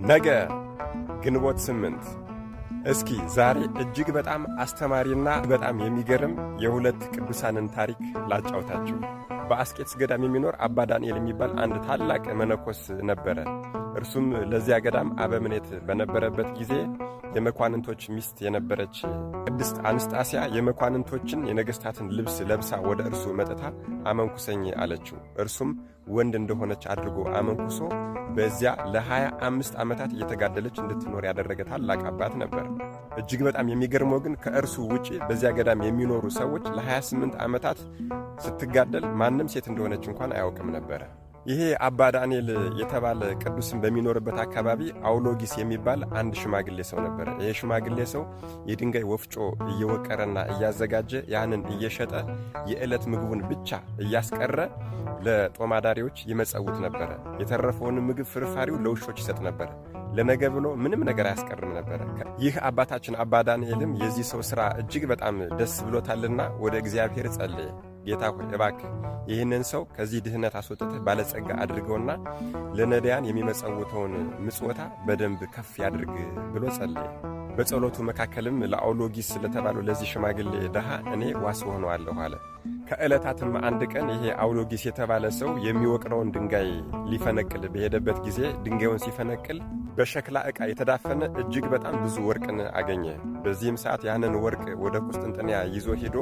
ነገ ግንቦት 8 እስኪ ዛሬ እጅግ በጣም አስተማሪና በጣም የሚገርም የሁለት ቅዱሳንን ታሪክ ላጫውታችሁ። በአስቄጥስ ገዳም የሚኖር አባ ዳንኤል የሚባል አንድ ታላቅ መነኮስ ነበረ። እርሱም ለዚያ ገዳም አበምኔት በነበረበት ጊዜ የመኳንንቶች ሚስት የነበረች ቅድስት አንስጣስያ የመኳንንቶችን የነገሥታትን ልብስ ለብሳ ወደ እርሱ መጥታ አመንኩሰኝ አለችው። እርሱም ወንድ እንደሆነች አድርጎ አመንኩሶ በዚያ ለ25 ዓመታት እየተጋደለች እንድትኖር ያደረገ ታላቅ አባት ነበር። እጅግ በጣም የሚገርመው ግን ከእርሱ ውጪ በዚያ ገዳም የሚኖሩ ሰዎች ለ28 ዓመታት ስትጋደል ማንም ሴት እንደሆነች እንኳን አያውቅም ነበረ። ይሄ አባ ዳንኤል የተባለ ቅዱስን በሚኖርበት አካባቢ አውሎጊስ የሚባል አንድ ሽማግሌ ሰው ነበረ። ይሄ ሽማግሌ ሰው የድንጋይ ወፍጮ እየወቀረና እያዘጋጀ ያንን እየሸጠ የዕለት ምግቡን ብቻ እያስቀረ ለጦማዳሪዎች ይመጸውት ነበረ። የተረፈውን ምግብ ፍርፋሪው ለውሾች ይሰጥ ነበረ። ለነገ ብሎ ምንም ነገር አያስቀርም ነበረ። ይህ አባታችን አባ ዳንኤልም የዚህ ሰው ሥራ እጅግ በጣም ደስ ብሎታልና ወደ እግዚአብሔር ጸለየ። ጌታ ሆይ እባክህ ይህንን ሰው ከዚህ ድህነት አስወጥተህ ባለጸጋ አድርገውና ለነዳያን የሚመጸውተውን ምጽወታ በደንብ ከፍ ያድርግ ብሎ ጸለየ። በጸሎቱ መካከልም ለአውሎጊስ ለተባለው ለዚህ ሽማግሌ ድሃ እኔ ዋስ ሆነዋለሁ አለ። ከዕለታትም አንድ ቀን ይሄ አውሎጊስ የተባለ ሰው የሚወቅረውን ድንጋይ ሊፈነቅል በሄደበት ጊዜ ድንጋዩን ሲፈነቅል በሸክላ ዕቃ የተዳፈነ እጅግ በጣም ብዙ ወርቅን አገኘ። በዚህም ሰዓት ያንን ወርቅ ወደ ቁስጥንጥንያ ይዞ ሄዶ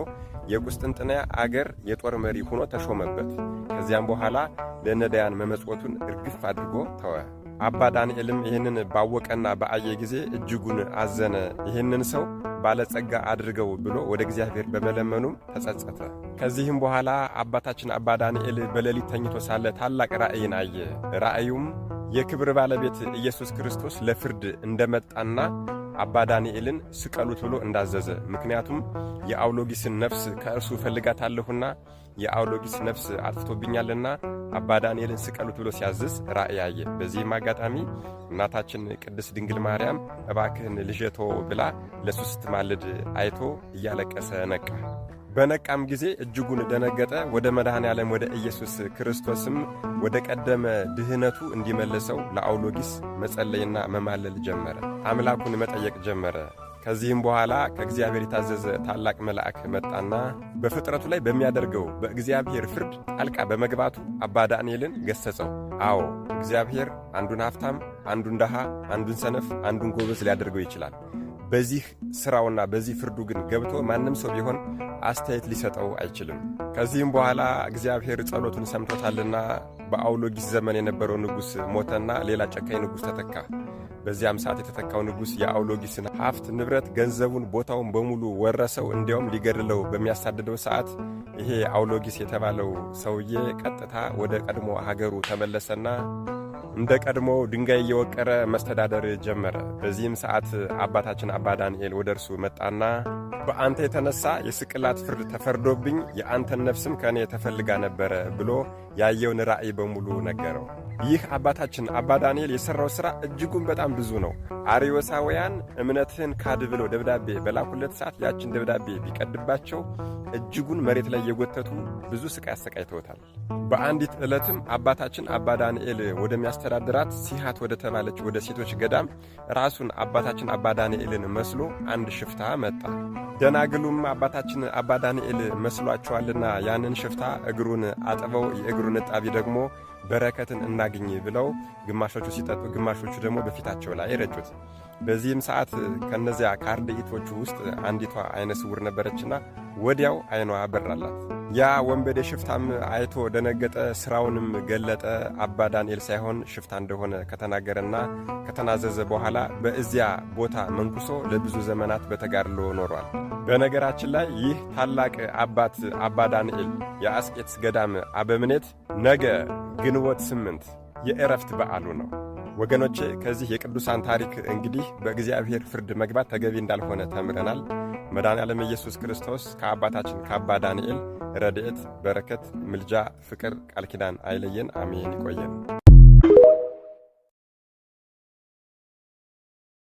የቁስጥንጥንያ አገር የጦር መሪ ሆኖ ተሾመበት። ከዚያም በኋላ ለነዳያን መመጽወቱን እርግፍ አድርጎ ተወ። አባ ዳንኤልም ይህንን ባወቀና በአየ ጊዜ እጅጉን አዘነ። ይህንን ሰው ባለጸጋ አድርገው ብሎ ወደ እግዚአብሔር በመለመኑም ተጸጸተ። ከዚህም በኋላ አባታችን አባ ዳንኤል በሌሊት ተኝቶ ሳለ ታላቅ ራእይን አየ። ራእዩም የክብር ባለቤት ኢየሱስ ክርስቶስ ለፍርድ እንደመጣና አባ ዳንኤልን ስቀሉት ብሎ እንዳዘዘ፣ ምክንያቱም የአውሎጊስን ነፍስ ከእርሱ እፈልጋታለሁና የአውሎጊስ ነፍስ አጥፍቶብኛልና አባ ዳንኤልን ስቀሉት ብሎ ሲያዝዝ ራእይ አየ። በዚህም አጋጣሚ እናታችን ቅድስት ድንግል ማርያም እባክህን ልጄቶ ብላ ለሱ ስትማልድ አይቶ እያለቀሰ ነቃ። በነቃም ጊዜ እጅጉን ደነገጠ። ወደ መድኃኔ ዓለም ወደ ኢየሱስ ክርስቶስም ወደ ቀደመ ድህነቱ እንዲመልሰው ለአውሎጊስ መጸለይና መማለል ጀመረ። አምላኩን መጠየቅ ጀመረ። ከዚህም በኋላ ከእግዚአብሔር የታዘዘ ታላቅ መልአክ መጣና በፍጥረቱ ላይ በሚያደርገው በእግዚአብሔር ፍርድ ጣልቃ በመግባቱ አባ ዳንኤልን ገሰጸው። አዎ እግዚአብሔር አንዱን ሀብታም፣ አንዱን ደሃ፣ አንዱን ሰነፍ፣ አንዱን ጎበዝ ሊያደርገው ይችላል። በዚህ ሥራውና በዚህ ፍርዱ ግን ገብቶ ማንም ሰው ቢሆን አስተያየት ሊሰጠው አይችልም። ከዚህም በኋላ እግዚአብሔር ጸሎቱን ሰምቶታልና በአውሎጊስ ዘመን የነበረው ንጉሥ ሞተና ሌላ ጨካኝ ንጉሥ ተተካ። በዚያም ሰዓት የተተካው ንጉሥ የአውሎጊስን ሀብት፣ ንብረት፣ ገንዘቡን፣ ቦታውን በሙሉ ወረሰው። እንዲያውም ሊገድለው በሚያሳድደው ሰዓት ይሄ አውሎጊስ የተባለው ሰውዬ ቀጥታ ወደ ቀድሞ ሀገሩ ተመለሰና እንደ ቀድሞ ድንጋይ እየወቀረ መስተዳደር ጀመረ። በዚህም ሰዓት አባታችን አባ ዳንኤል ወደ እርሱ መጣና በአንተ የተነሳ የስቅላት ፍርድ ተፈርዶብኝ የአንተን ነፍስም ከእኔ ተፈልጋ ነበረ ብሎ ያየውን ራእይ በሙሉ ነገረው። ይህ አባታችን አባ ዳንኤል የሠራው ሥራ እጅጉን በጣም ብዙ ነው። አርዮሳውያን እምነትህን ካድ ብለው ደብዳቤ በላኩለት ሰዓት ያችን ደብዳቤ ቢቀድባቸው እጅጉን መሬት ላይ የጎተቱ ብዙ ስቃይ አሰቃይተውታል። በአንዲት ዕለትም አባታችን አባ ዳንኤል ወደሚያስተዳድራት ሲሃት ወደ ተባለች ወደ ሴቶች ገዳም ራሱን አባታችን አባ ዳንኤልን መስሎ አንድ ሽፍታ መጣ። ደናግሉም አባታችን አባ ዳንኤል መስሏቸዋልና ያንን ሽፍታ እግሩን አጥበው የእግሩን እጣቢ ደግሞ በረከትን እናግኝ ብለው ግማሾቹ ሲጠጡ፣ ግማሾቹ ደግሞ በፊታቸው ላይ ረጩት። በዚህም ሰዓት ከነዚያ ከአርድእቶቹ ውስጥ አንዲቷ አይነ ስውር ነበረችና ወዲያው አይኗ በራላት። ያ ወንበዴ ሽፍታም አይቶ ደነገጠ፣ ሥራውንም ገለጠ። አባ ዳንኤል ሳይሆን ሽፍታ እንደሆነ ከተናገረና ከተናዘዘ በኋላ በዚያ ቦታ መንኩሶ ለብዙ ዘመናት በተጋድሎ ኖሯል። በነገራችን ላይ ይህ ታላቅ አባት አባ ዳንኤል የአስቄጥስ ገዳም አበምኔት ነገ ግንቦት 8 የዕረፍት በዓሉ ነው። ወገኖቼ ከዚህ የቅዱሳን ታሪክ እንግዲህ በእግዚአብሔር ፍርድ መግባት ተገቢ እንዳልሆነ ተምረናል። መድኃኔ ዓለም ኢየሱስ ክርስቶስ ከአባታችን ከአባ ዳንኤል ረድኤት፣ በረከት፣ ምልጃ፣ ፍቅር፣ ቃል ኪዳን አይለየን። አሜን። ይቆየን።